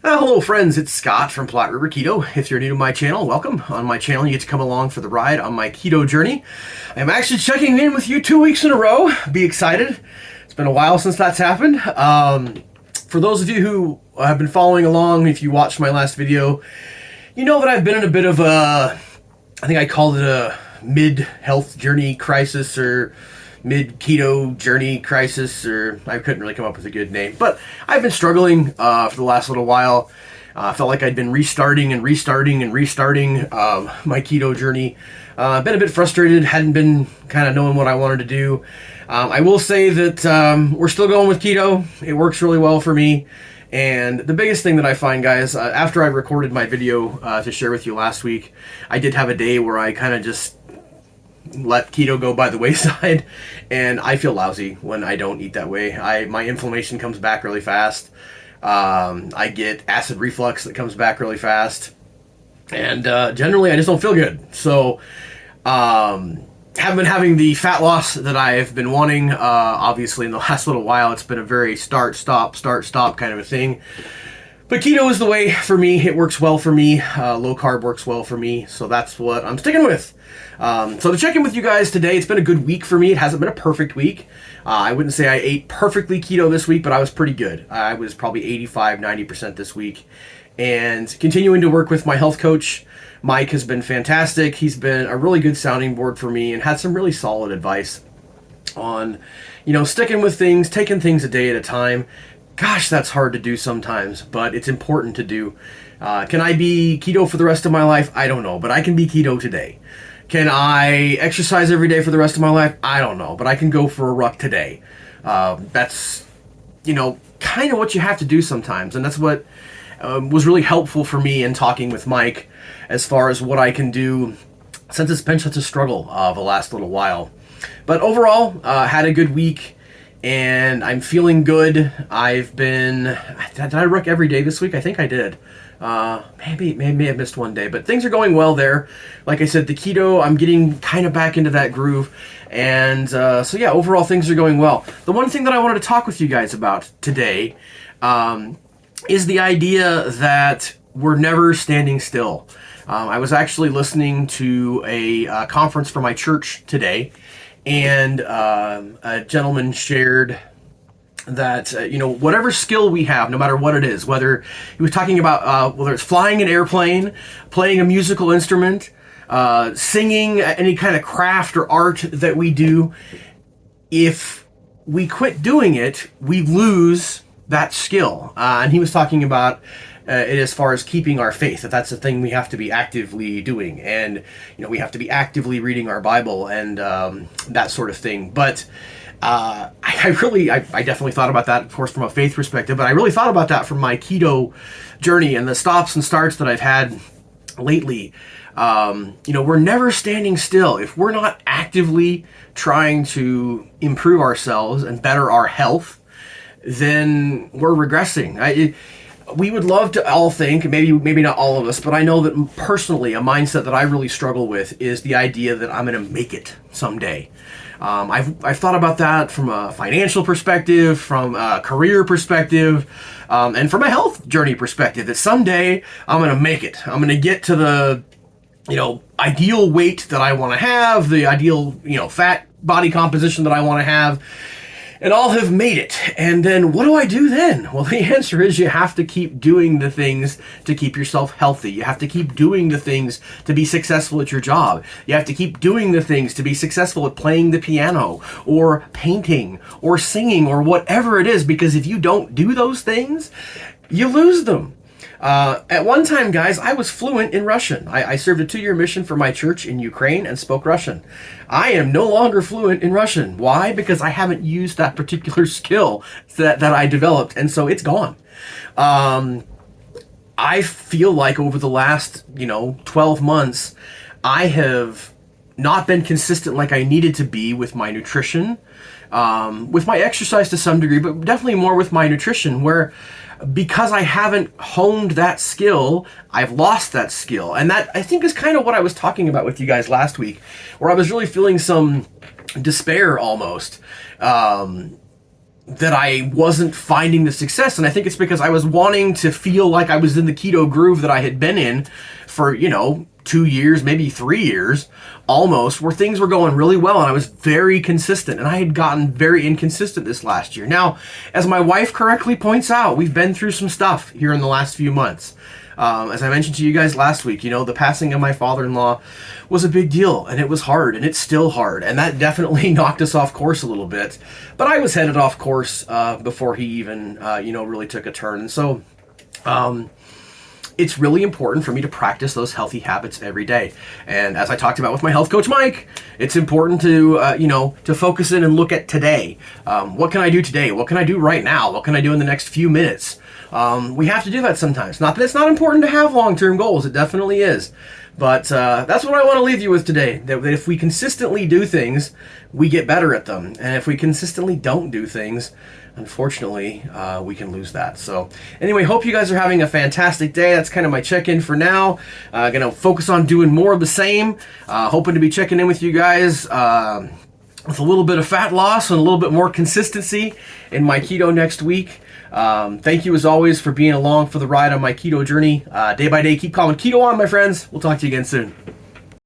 Hello friends, it's Scott from Platte River Keto. If you're new to my channel, welcome. On my channel, you get to come along for the ride on my keto journey. I'm actually checking in with you 2 weeks in a row. Be excited. It's been a while since that's happened. For those of you who have been following along, if you watched my last video, you know that I've been in a bit of a, I think I called it a mid-health journey crisis or mid-keto journey crisis, or I couldn't really come up with a good name. But I've been struggling for the last little while. I felt like I'd been restarting my keto journey. Been a bit frustrated, hadn't been kind of knowing what I wanted to do. I will say that we're still going with keto. It works really well for me. And the biggest thing that I find, guys, after I recorded my video to share with you last week, I did have a day where I kind of just let keto go by the wayside, and I feel lousy when I don't eat that way. My inflammation comes back really fast. I get acid reflux that comes back really fast, and generally I just don't feel good. So haven't been having the fat loss that I've been wanting. Obviously in the last little while it's been a very start stop kind of a thing. But keto is the way for me. It works well for me. Low carb works well for me. So that's what I'm sticking with. So to check in with you guys today, it's been a good week for me. It hasn't been a perfect week. I wouldn't say I ate perfectly keto this week, but I was pretty good. I was probably 85-90% this week. And continuing to work with my health coach, Mike, has been fantastic. He's been a really good sounding board for me and had some really solid advice on, sticking with things, taking things a day at a time. Gosh, that's hard to do sometimes, but it's important to do. Can I be keto for the rest of my life? I don't know, but I can be keto today. Can I exercise every day for the rest of my life? I don't know, but I can go for a ruck today. That's, kind of what you have to do sometimes, and that's what was really helpful for me in talking with Mike as far as what I can do since it's been such a struggle the last little while. But overall, had a good week. And I'm feeling good. Did I ruck every day this week? I think I did. Maybe I missed one day, but things are going well there. Like I said, the keto, I'm getting kind of back into that groove. And so yeah, overall things are going well. The one thing that I wanted to talk with you guys about today is the idea that we're never standing still. I was actually listening to a conference for my church today. And a gentleman shared that, whatever skill we have, no matter what it is, whether he was talking about whether it's flying an airplane, playing a musical instrument, singing, any kind of craft or art that we do, if we quit doing it, we lose that skill. And he was talking about it as far as keeping our faith, that's the thing we have to be actively doing, and we have to be actively reading our Bible and that sort of thing. But I definitely thought about that, of course, from a faith perspective, but I really thought about that from my keto journey and the stops and starts that I've had lately. We're never standing still. If we're not actively trying to improve ourselves and better our health, then we're regressing. We would love to all think, maybe not all of us, but I know that personally a mindset that I really struggle with is the idea that I'm going to make it someday. I've thought about that from a financial perspective, from a career perspective, and from a health journey perspective, that someday I'm going to make it. I'm going to get to the, ideal weight that I want to have, the ideal, fat body composition that I want to have. And I'll have made it. And then what do I do then? Well, the answer is you have to keep doing the things to keep yourself healthy. You have to keep doing the things to be successful at your job. You have to keep doing the things to be successful at playing the piano or painting or singing or whatever it is, because if you don't do those things, you lose them. At one time, guys, I was fluent in Russian. I served a 2-year mission for my church in Ukraine and spoke Russian. I am no longer fluent in Russian. Why? Because I haven't used that particular skill that I developed, and so it's gone. I feel like over the last, 12 months, I have not been consistent like I needed to be with my nutrition, with my exercise to some degree, but definitely more with my nutrition, where because I haven't honed that skill, I've lost that skill. And that, I think, is kind of what I was talking about with you guys last week, where I was really feeling some despair almost. that I wasn't finding the success. And I think it's because I was wanting to feel like I was in the keto groove that I had been in for, 2 years, maybe 3 years almost, where things were going really well and I was very consistent, and I had gotten very inconsistent this last year. Now, as my wife correctly points out, we've been through some stuff here in the last few months. As I mentioned to you guys last week, the passing of my father-in-law was a big deal, and it was hard, and it's still hard, and that definitely knocked us off course a little bit. But I was headed off course before he even, really took a turn. And so it's really important for me to practice those healthy habits every day. And as I talked about with my health coach, Mike, it's important to, to focus in and look at today. What can I do today? What can I do right now? What can I do in the next few minutes? We have to do that sometimes. Not that it's not important to have long-term goals. It definitely is. But that's what I want to leave you with today. That if we consistently do things, we get better at them. And if we consistently don't do things, unfortunately, we can lose that. So anyway, hope you guys are having a fantastic day. That's kind of my check-in for now. Going to focus on doing more of the same. Hoping to be checking in with you guys with a little bit of fat loss and a little bit more consistency in my keto next week. Thank you as always for being along for the ride on my keto journey. Day by day, keep calling keto on, my friends. We'll talk to you again soon.